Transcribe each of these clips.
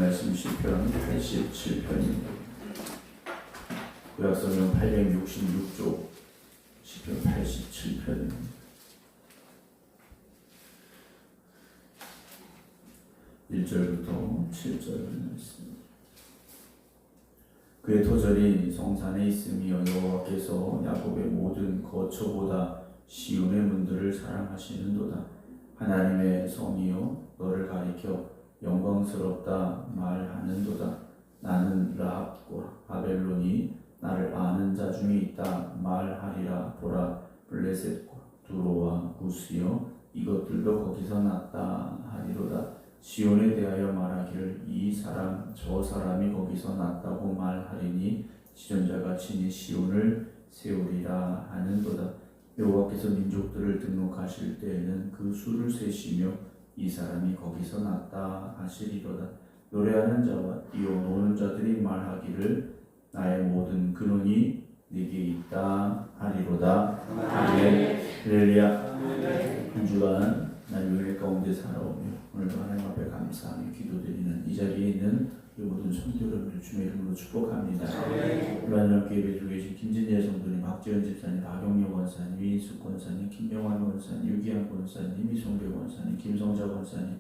말씀 시편 87편입니다. 구약성경 866쪽 시편 87편입니다. 1절부터 7절 말씀. 그의 터전이 성산에 있으며 여호와께서 야곱의 모든 거처보다 시온의 문들을 사랑하시는도다. 하나님의 성이여 너를 가리켜 영광스럽다 말하는도다. 나는 라합과 바벨론이 나를 아는 자 중에 있다 말하리라. 보라, 블레셋과 두로와 구스여 이것들도 거기서 났다 하리로다. 시온에 대하여 말하기를 이 사람 저 사람이 거기서 났다고 말하리니 지존자가 친히 시온을 세우리라 하는도다. 여호와께서 민족들을 등록하실 때에는 그 수를 세시며 이 사람이 거기서 났다 하시리로다. 노래하는 자와 뛰어 노는 자들이 말하기를 나의 모든 근원이 네게 있다 하리로다. 아멘. 할렐루야. 한 주간 날 은혜 가운데 살아오며 오늘도 하나님 앞에 감사하며 기도드리는 이 자리에 있는 우리 모든 성도 여러분들 주의 이름으로 축복합니다. 하나님 교회에 계신 김진재 성도님, 박지현 집사님, 박영려 권사님, 위인숙 권사님, 김명환 권사님, 유기한 권사님, 이송배 권사님, 김성자 권사님,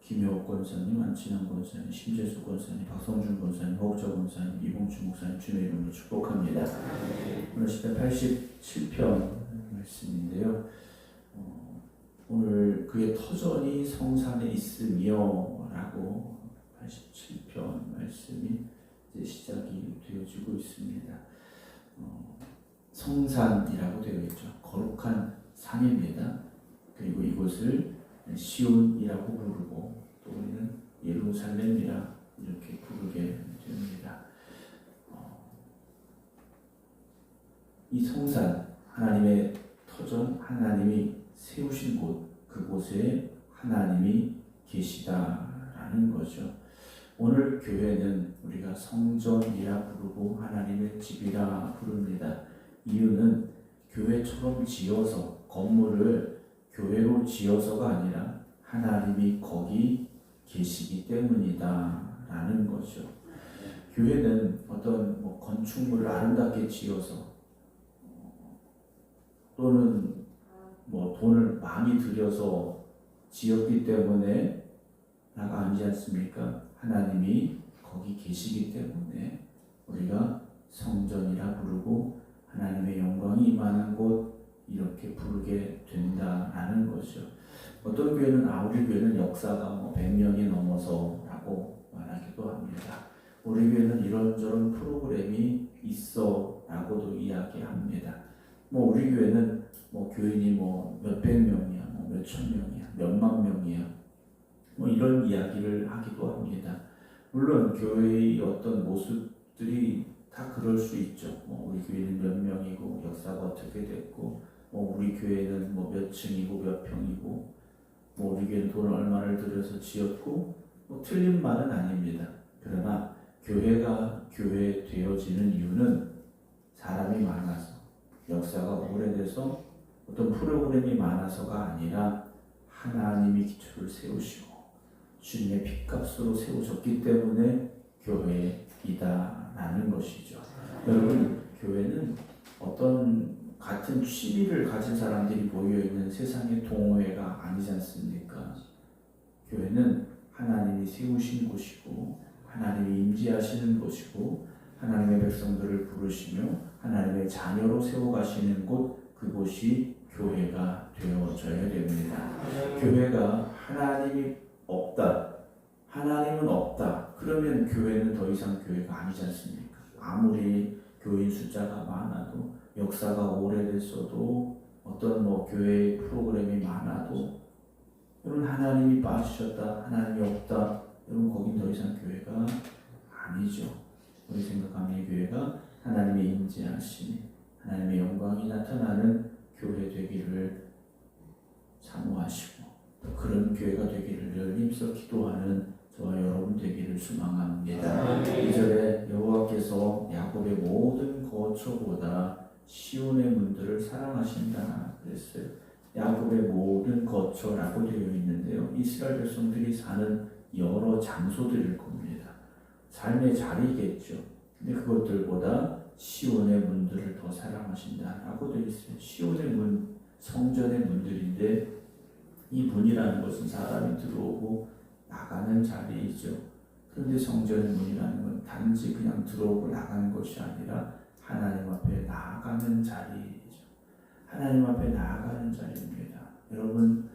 김효옥 권사님, 안친환 권사님, 심재수 권사님, 박성준 권사님, 허욱자 권사님, 이봉주 목사님 주의 이름으로 축복합니다. 오늘 시편 87편 말씀인데요. 오늘 그의 터전이 성산에 있으며 라고 87편 말씀이 이제 시작이 되어지고 있습니다. 성산이라고 되어 있죠. 거룩한 산입니다. 그리고 이곳을 시온이라고 부르고 또 우리는 예루살렘이라 이렇게 부르게 됩니다. 이 성산, 하나님의 터전, 하나님이 세우신 곳, 그곳에 하나님이 계시다라는 거죠. 오늘 교회는 우리가 성전이라 부르고 하나님의 집이라 부릅니다. 이유는 교회처럼 지어서, 건물을 교회로 지어서가 아니라 하나님이 거기 계시기 때문이다라는 거죠. 교회는 어떤 건축물을 아름답게 지어서 또는 돈을 많이 들여서 지었기 때문에 나가 아니지 않습니까? 하나님이 거기 계시기 때문에 우리가 성전이라 부르고 하나님의 영광이 임하는 곳 이렇게 부르게 된다라는 거죠. 어떤 교회는 우리 교회는 역사가 100년이 넘어서 라고 말하기도 합니다. 우리 교회는 이런저런 프로그램이 있어 라고도 이야기합니다. 우리 교회는 교인이 몇백 명이야, 몇천 명이야, 몇만 명이야, 이런 이야기를 하기도 합니다. 물론 교회의 어떤 모습들이 다 그럴 수 있죠. 우리 교회는 몇 명이고 역사가 어떻게 됐고, 우리 교회는 몇 층이고 몇 평이고, 우리 교회는 돈을 얼마를 들여서 지었고, 틀린 말은 아닙니다. 그러나 교회가 교회 되어지는 이유는 사람이 많아서, 역사가 오래돼서 어떤 프로그램이 많아서가 아니라 하나님이 기초를 세우시고 주님의 핏값으로 세우셨기 때문에 교회이다라는 것이죠. 여러분, 교회는 어떤 같은 취미를 가진 사람들이 모여있는 세상의 동호회가 아니지 않습니까? 교회는 하나님이 세우신 곳이고 하나님이 임재하시는 곳이고 하나님의 백성들을 부르시며 하나님의 자녀로 세워가시는 곳, 그곳이 교회가 되어져야 됩니다. 교회가 하나님이 없다, 하나님은 없다, 그러면 교회는 더 이상 교회가 아니지 않습니까? 아무리 교인 숫자가 많아도, 역사가 오래됐어도, 어떤 교회 프로그램이 많아도, 여러분 하나님이 빠지셨다, 하나님이 없다, 여러분 거긴 더 이상 교회가 아니죠. 우리 생각하는 교회가 하나님의 임재하심이, 하나님의 영광이 나타나는 교회 되기를 사모하시고 또 그런 교회가 되기를 늘 힘써 기도하는 저와 여러분 되기를 소망합니다. 2절에 여호와께서 야곱의 모든 거처보다 시온의 문들을 사랑하신다 그랬어요. 야곱의 모든 거처라고 되어 있는데요, 이스라엘 백성들이 사는 여러 장소들일 겁니다. 삶의 자리겠죠. 근데 그것들보다 시온의 문들을 더 사랑하신다라고 되어 있어요. 시온의 문, 성전의 문들인데 이 문이라는 것은 사람이 들어오고 나가는 자리이죠. 그런데 성전의 문이라는 건 단지 그냥 들어오고 나가는 것이 아니라 하나님 앞에 나아가는 자리이죠. 하나님 앞에 나아가는 자리입니다. 여러분,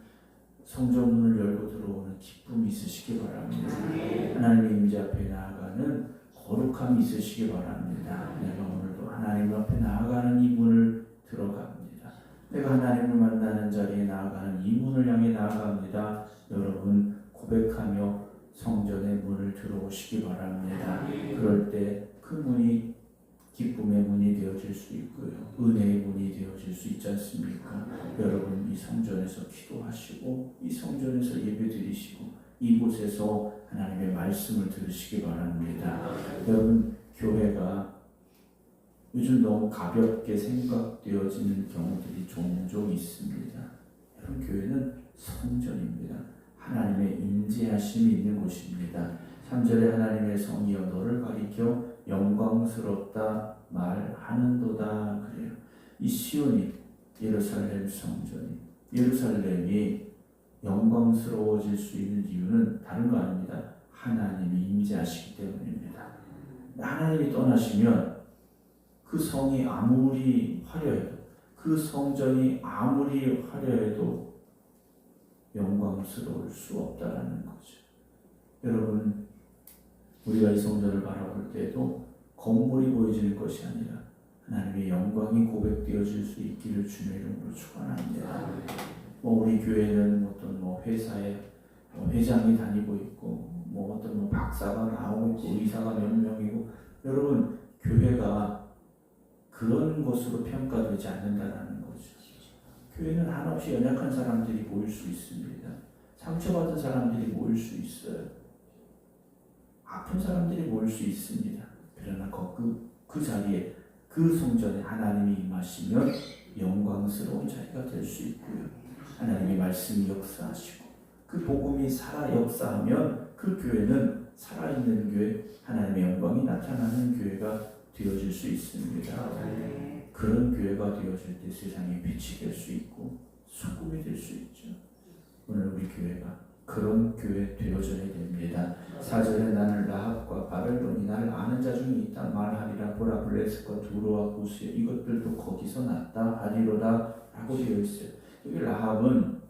성전문을 열고 들어오는 기쁨이 있으시기 바랍니다. 하나님의 임재 앞에 나아가는 거룩함이 있으시기 바랍니다. 내가 오늘도 하나님 앞에 나아가는 이 문을 들어갑니다. 내가 하나님을 만나는 자리에 나아가는 이 문을 향해 나아갑니다. 여러분, 고백하며 성전의 문을 들어오시기 바랍니다. 그럴 때 그 문이 기쁨의 문이 되어질 수 있고요. 은혜의 문이 되어질 수 있지 않습니까? 여러분, 이 성전에서 기도하시고 이 성전에서 예배드리시고 이곳에서 하나님의 말씀을 들으시기 바랍니다. 여러분, 교회가 요즘 너무 가볍게 생각되어지는 경우들이 종종 있습니다. 여러분, 교회는 성전입니다. 하나님의 임재하심이 있는 곳입니다. 3절에 하나님의 성이여 너를 가리켜 영광스럽다 말하는도다 그래요. 이 시온이, 예루살렘 성전이, 예루살렘이 영광스러워질 수 있는 이유는 다른 거 아닙니다. 하나님이 임재하시기 때문입니다. 하나님이 떠나시면 그 성이 아무리 화려해도, 그 성전이 아무리 화려해도 영광스러울 수 없다라는 거죠. 여러분, 우리가 이 성전을 바라볼 때도 건물이 보여지는 것이 아니라 하나님의 영광이 고백되어질 수 있기를 주님의 이름으로 축원합니다. 우리 교회는 어떤 회사에 회장이 다니고 있고 어떤 박사가 나오고 있고 의사가 몇 명이고, 여러분, 교회가 그런 것으로 평가되지 않는다라는 거죠. 교회는 한없이 연약한 사람들이 모일 수 있습니다. 상처받은 사람들이 모일 수 있어요. 아픈 사람들이 모일 수 있습니다. 그러나 그 자리에, 그 성전에 하나님이 임하시면 영광스러운 자리가 될 수 있고요. 하나님의 말씀이 역사하시고 그 복음이 살아 역사하면 그 교회는 살아있는 교회, 하나님의 영광이 나타나는 교회가 되어질 수 있습니다. 그런 교회가 되어질 때 세상에 빛이 될 수 있고 소금이 될 수 있죠. 오늘 우리 교회가 그런 교회 되어져야 됩니다. 4절에 나는 라합과 바벨론이 나를 아는 자 중에 있다 말하리라. 보라, 블레셋과 두로와 구스에 이것들도 거기서 났다 하리로다 라고 되어 있어요. 여기 라합은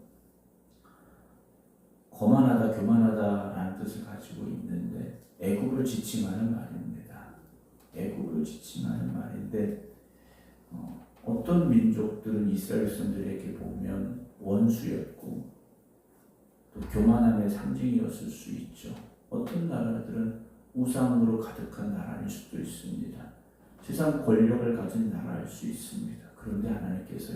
거만하다, 교만하다라는 뜻을 가지고 있는데 애굽을 지칭하는 말입니다. 애굽을 지칭하는 말인데 어떤 민족들은 이스라엘 백성들에게 보면 원수였고 또 교만함의 상징이었을 수 있죠. 어떤 나라들은 우상으로 가득한 나라일 수도 있습니다. 세상 권력을 가진 나라일 수 있습니다. 그런데 하나님께서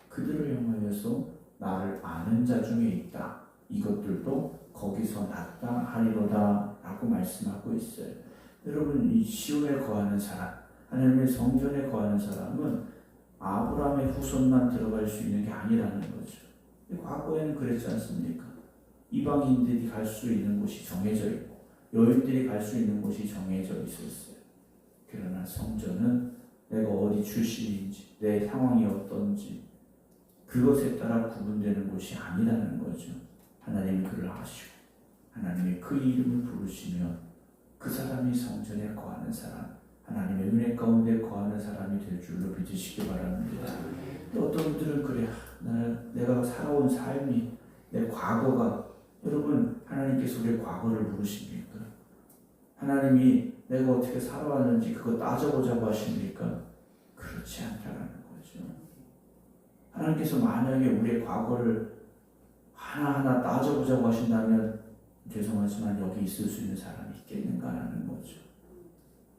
그들을 향하여서 나를 아는 자 중에 있다, 이것들도 거기서 났다 하리로다 라고 말씀하고 있어요. 여러분, 이 시온에 거하는 사람, 하나님의 성전에 거하는 사람은 아브라함의 후손만 들어갈 수 있는 게 아니라는 거죠. 과거에는 그랬지 않습니까? 이방인들이 갈 수 있는 곳이 정해져 있고 여인들이 갈 수 있는 곳이 정해져 있었어요. 그러나 성전은 내가 어디 출신인지, 내 상황이 어떤지 그것에 따라 구분되는 곳이 아니라는 거죠. 하나님이 그를 아시고 하나님이 그 이름을 부르시면 그 사람이 성전에 거하는 사람, 하나님의 은혜 가운데 거하는 사람이 될 줄로 믿으시기 바랍니다. 어떤 분들은 그래, 내가 살아온 삶이, 내 과거가, 여러분, 하나님께서 우리의 과거를 모르십니까? 하나님이 내가 어떻게 살아왔는지 그거 따져보자고 하십니까? 그렇지 않다라는 거죠. 하나님께서 만약에 우리의 과거를 하나하나 따져보자고 하신다면 죄송하지만 여기 있을 수 있는 사람이 있겠는가라는 거죠.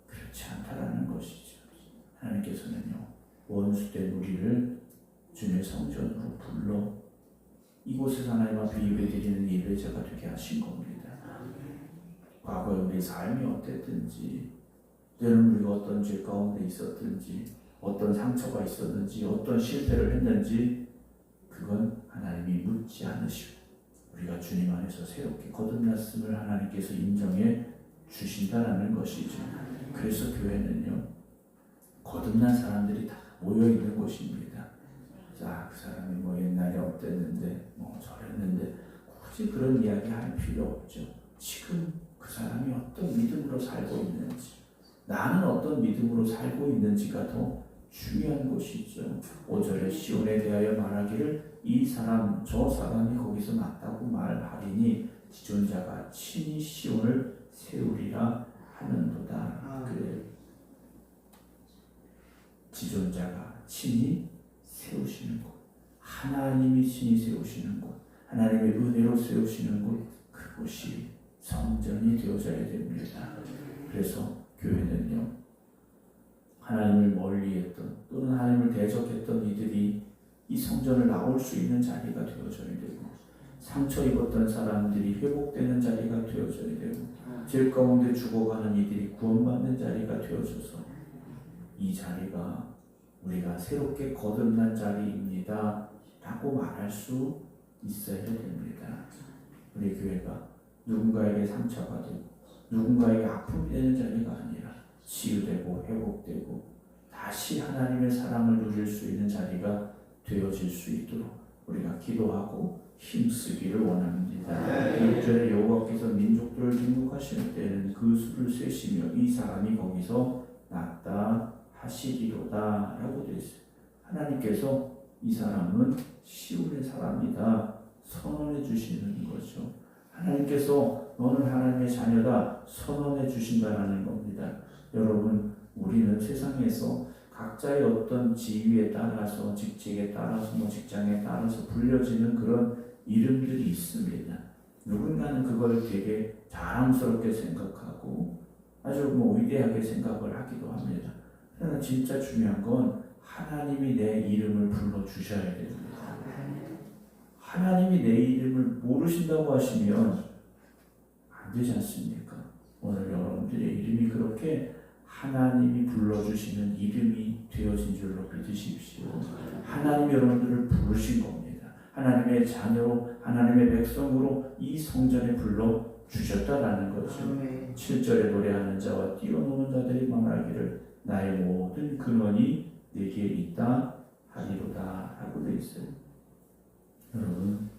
그렇지 않다라는 것이죠. 하나님께서는요, 원수된 우리를 주님의 성전으로 불러 이곳에서 하나님 앞에 예배드리는 예배자가 되게 하신 겁니다. 과거에 우리의 삶이 어땠든지, 때로는 우리가 어떤 죄 가운데 있었든지, 어떤 상처가 있었는지, 어떤 실패를 했는지, 그건 하나님이 묻지 않으시고 우리가 주님 안에서 새롭게 거듭났음을 하나님께서 인정해 주신다라는 것이죠. 그래서 교회는요, 거듭난 사람들이 다 모여 있는 곳입니다. 자, 그 사람이 뭐 옛날에 어땠는데, 뭐 저랬는데, 굳이 그런 이야기 할 필요 없죠. 지금 그 사람이 어떤 믿음으로 살고 있는지, 나는 어떤 믿음으로 살고 있는지가 더 중요한 것이죠. 5절에 시온에 대하여 말하기를 이 사람 저 사람이 거기서 맞다고 말하리니 지존자가 친히 시온을 세우리라 하는도다. 그래, 지존자가 친히 세우시는 곳, 하나님이 친히 세우시는 곳, 하나님의 은혜로 세우시는 곳, 그곳이 성전이 되어져야 됩니다. 그래서 교회는요, 하나님을 멀리했던 또는 하나님을 대적했던 이들이 이 성전을 나올 수 있는 자리가 되어져야 되고, 상처 입었던 사람들이 회복되는 자리가 되어져야 되고, 죄 가운데 죽어가는 이들이 구원받는 자리가 되어져서 이 자리가 우리가 새롭게 거듭난 자리입니다 라고 말할 수 있어야 됩니다. 우리 교회가 누군가에게 상처가 되고 누군가에게 아픔이 되는 자리가 아니라 치유되고 회복되고 다시 하나님의 사랑을 누릴 수 있는 자리가 되어질 수 있도록 우리가 기도하고 힘쓰기를 원합니다. 6절에 여호와께서 민족들을 등록하실 때는 그 수를 세시며 이 사람이 거기서 났다 하시리로다 라고 되어 있어요. 하나님께서 이 사람은 시온의 사람이다 선언해 주시는 거죠. 하나님께서 너는 하나님의 자녀다 선언해 주신다라는 겁니다. 여러분, 우리는 세상에서 각자의 어떤 지위에 따라서, 직책에 따라서, 직장에 따라서 불려지는 그런 이름들이 있습니다. 누군가는 그걸 되게 자랑스럽게 생각하고 아주 위대하게 생각을 하기도 합니다. 그러나 진짜 중요한 건 하나님이 내 이름을 불러주셔야 됩니다. 하나님이 내 이름을 모르신다고 하시면 안 되지 않습니까? 오늘 여러분들의 이름이 그렇게 하나님이 불러주시는 이름이 되어진 줄로 믿으십시오. 하나님이 여러분들을 부르신 겁니다. 하나님의 자녀로, 하나님의 백성으로 이 성전에 불러주셨다라는 거죠. 7절에 노래하는 자와 뛰어노는 자들이 말하기를 나의 모든 근원이 내게 있다 하리로다 라고 되어 있어요. 여러분,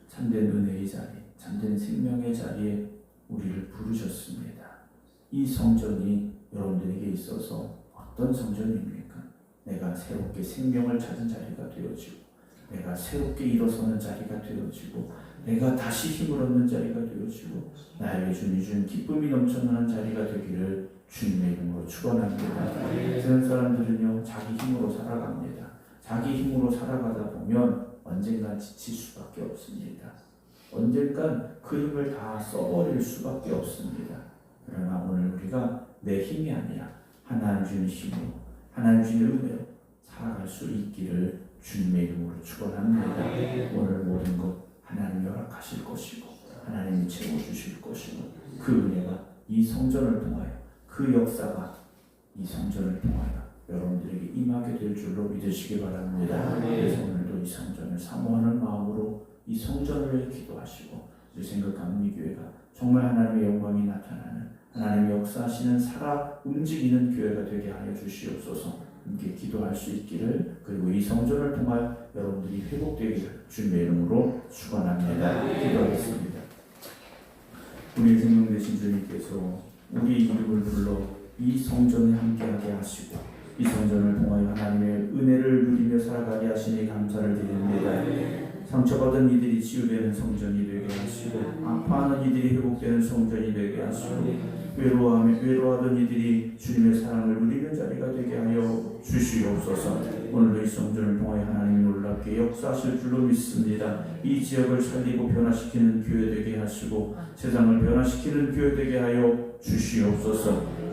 참된 은혜의 자리, 참된 생명의 자리에 우리를 부르셨습니다. 이 성전이 여러분들에게 있어서 어떤 성전입니까? 내가 새롭게 생명을 찾은 자리가 되어지고, 내가 새롭게 일어서는 자리가 되어지고, 내가 다시 힘을 얻는 자리가 되어지고, 나에게 주님이 준 기쁨이 넘쳐나는 자리가 되기를 주님의 이름으로 축원합니다. 그런 사람들은요, 자기 힘으로 살아갑니다. 자기 힘으로 살아가다 보면 언젠간 지칠 수밖에 없습니다. 언젠간 그 힘을 다 써버릴 수밖에 없습니다. 그러나 오늘 우리가 내 힘이 아니라 하나님 주는 힘으로, 하나님 주는 은혜로 살아갈 수 있기를 주님의 이름으로 축원합니다. 오늘 모든 것 하나님이 허락하실 것이고 하나님이 채워주실 것이고 그 은혜가 이 성전을 통하여, 그 역사가 이 성전을 통하여 여러분들에게 임하게 될 줄로 믿으시기 바랍니다. 그래서 오늘도 이 성전을 사모하는 마음으로 이 성전을 위해 기도하시고, 우리 생각하는 이 교회가 정말 하나님의 영광이 나타나는, 하나님의 역사하시는 살아 움직이는 교회가 되게 하여 주시옵소서. 함께 기도할 수 있기를, 그리고 이 성전을 통하여 여러분들이 회복되기를 주님의 이름으로 축원합니다. 기도하겠습니다. 우리 생명 되신 주님께서 우리 이름을 불러 이 성전에 함께하게 하시고 이 성전을 통하여 하나님의 은혜를 누리며 살아가게 하시니 감사를 드립니다. 상처받은 이들이 치유되는 성전이 되게 하시고, 아파하는 이들이 회복되는 성전이 되게 하시고, 외로워하던 이들이 주님의 사랑을 누리는 자리가 되게 하여 주시옵소서. 오늘도 이 성전을 통하여 하나님이 놀랍게 역사하실 줄로 믿습니다. 이 지역을 살리고 변화시키는 교회 되게 하시고 세상을 변화시키는 교회 되게 하여 주시옵소서.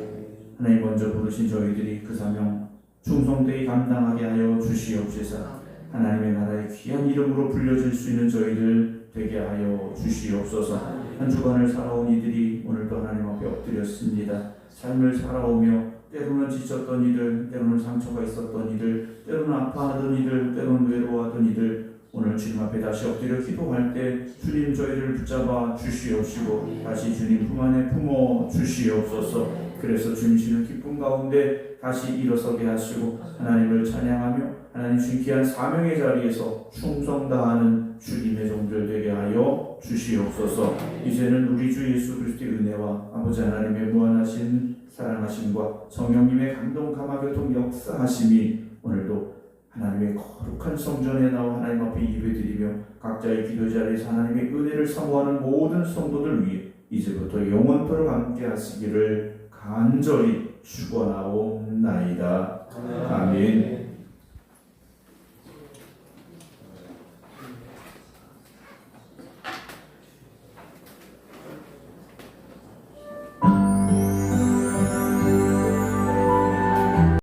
하나님 먼저 부르신 저희들이 그 사명 충성되이 감당하게 하여 주시옵소서. 하나님의 나라의 귀한 이름으로 불려질 수 있는 저희들 되게 하여 주시옵소서. 한 주간을 살아온 이들이 오늘도 하나님 앞에 엎드렸습니다. 삶을 살아오며 때로는 지쳤던 이들, 때로는 상처가 있었던 이들, 때로는 아파하던 이들, 때로는 외로워하던 이들, 오늘 주님 앞에 다시 엎드려 기도할 때 주님 저희를 붙잡아 주시옵시고 다시 주님 품 안에 품어 주시옵소서. 그래서 주님 주시는 기쁨 가운데 다시 일어서게 하시고 하나님을 찬양하며 하나님 주신 귀한 사명의 자리에서 충성 다하는 주님의 종들 되게 하여 주시옵소서. 이제는 우리 주 예수 그리스도의 은혜와 아버지 하나님의 무한하신 사랑하심과 성령님의 감동 감화교통 역사하심이 오늘도 하나님의 거룩한 성전에 나와 하나님 앞에 예배드리며 각자의 기도 자리에서 하나님의 은혜를 사모하는 모든 성도들 위해 이제부터 영원토록 함께 하시기를 간절히 축원하옵나이다. 아멘.